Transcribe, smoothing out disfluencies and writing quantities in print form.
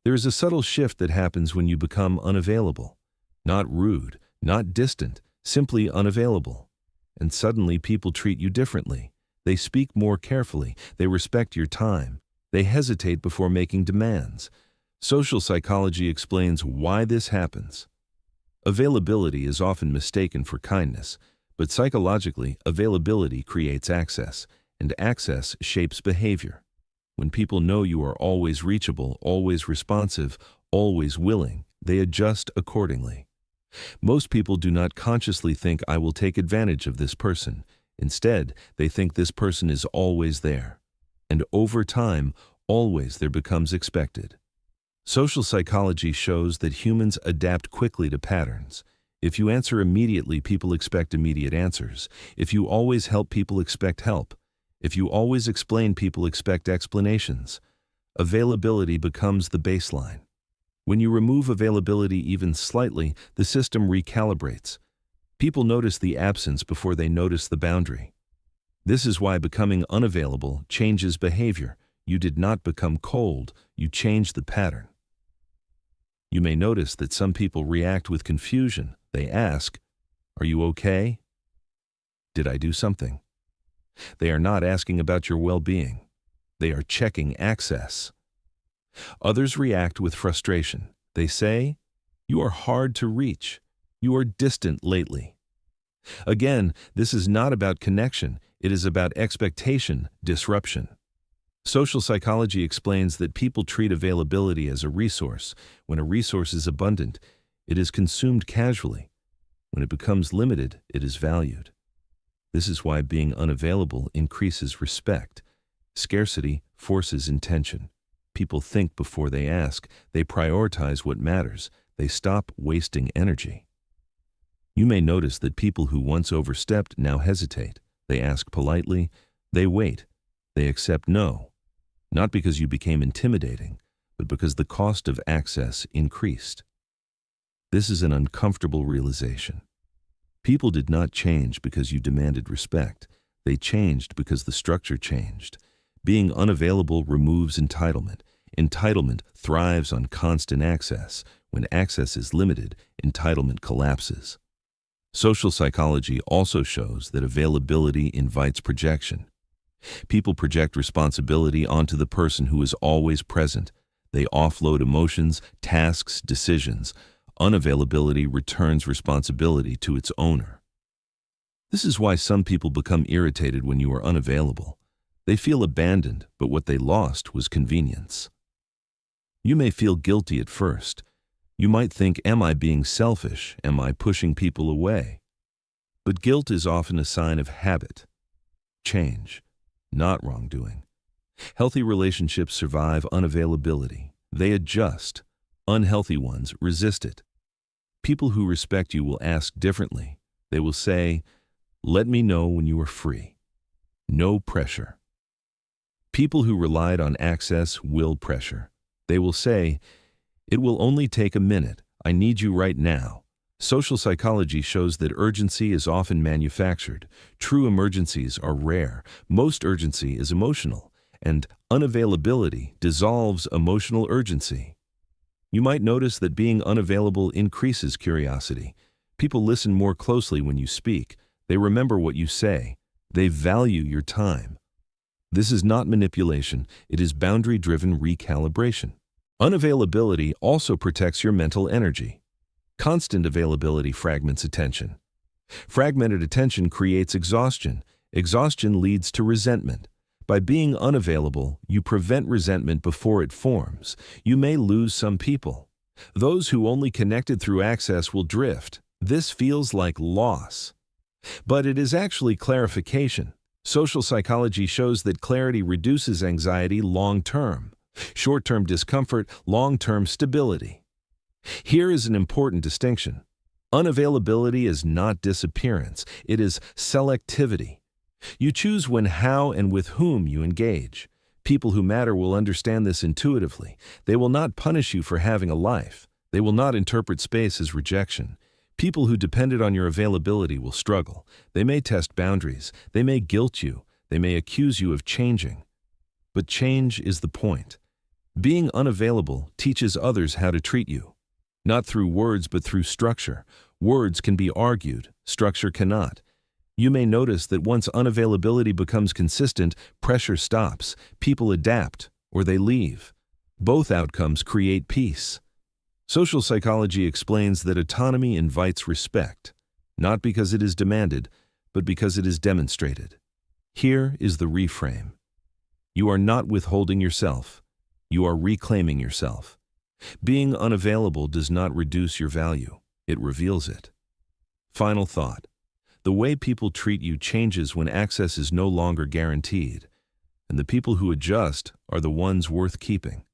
There is a subtle shift that happens when you become unavailable. Not rude, not distant, simply unavailable. And suddenly people treat you differently. They speak more carefully. They respect your time. They hesitate before making demands. Social psychology explains why this happens. Availability is often mistaken for kindness, but psychologically, availability creates access, and access shapes behavior. When people know you are always reachable, always responsive, always willing, they adjust accordingly. Most people do not consciously think, I will take advantage of this person. Instead, they think this person is always there. And over time, always there becomes expected. Social psychology shows that humans adapt quickly to patterns. If you answer immediately, people expect immediate answers. If you always help, people expect help. If you always explain, people expect explanations. Availability becomes the baseline. When you remove availability even slightly, the system recalibrates. People notice the absence before they notice the boundary. This is why becoming unavailable changes behavior. You did not become cold, you changed the pattern. You may notice that some people react with confusion. They ask, "Are you okay? Did I do something?" They are not asking about your well-being. They are checking access. Others react with frustration. They say, "You are hard to reach. You are distant lately." Again, this is not about connection. It is about expectation, disruption. Social psychology explains that people treat availability as a resource. When a resource is abundant, it is consumed casually. When it becomes limited, it is valued. This is why being unavailable increases respect. Scarcity forces intention. People think before they ask. They prioritize what matters. They stop wasting energy. You may notice that people who once overstepped now hesitate. They ask politely. They wait. They accept no. Not because you became intimidating, but because the cost of access increased. This is an uncomfortable realization. People did not change because you demanded respect. They changed because the structure changed. Being unavailable removes entitlement. Entitlement thrives on constant access. When access is limited, entitlement collapses. Social psychology also shows that availability invites projection. People project responsibility onto the person who is always present. They offload emotions, tasks, decisions. Unavailability returns responsibility to its owner. This is why some people become irritated when you are unavailable. They feel abandoned, but what they lost was convenience. You may feel guilty at first. You might think, am I being selfish? Am I pushing people away? But guilt is often a sign of habit, change, not wrongdoing. Healthy relationships survive unavailability. They adjust. Unhealthy ones resist it. People who respect you will ask differently. They will say, "Let me know when you are free." No pressure. People who relied on access will pressure. They will say, "It will only take a minute. I need you right now." Social psychology shows that urgency is often manufactured. True emergencies are rare. Most urgency is emotional, and unavailability dissolves emotional urgency. You might notice that being unavailable increases curiosity. People listen more closely when you speak. They remember what you say. They value your time. This is not manipulation. It is boundary-driven recalibration. Unavailability also protects your mental energy. Constant availability fragments attention. Fragmented attention creates exhaustion. Exhaustion leads to resentment. By being unavailable, you prevent resentment before it forms. You may lose some people. Those who only connected through access will drift. This feels like loss. But it is actually clarification. Social psychology shows that clarity reduces anxiety long-term. Short-term discomfort, long-term stability. Here is an important distinction. Unavailability is not disappearance. It is selectivity. You choose when, how, and with whom you engage. People who matter will understand this intuitively. They will not punish you for having a life. They will not interpret space as rejection. People who depended on your availability will struggle. They may test boundaries. They may guilt you. They may accuse you of changing. But change is the point. Being unavailable teaches others how to treat you. Not through words, but through structure. Words can be argued, structure cannot. You may notice that once unavailability becomes consistent, pressure stops, people adapt, or they leave. Both outcomes create peace. Social psychology explains that autonomy invites respect, not because it is demanded, but because it is demonstrated. Here is the reframe. You are not withholding yourself. You are reclaiming yourself. Being unavailable does not reduce your value. It reveals it. Final thought. The way people treat you changes when access is no longer guaranteed, and the people who adjust are the ones worth keeping.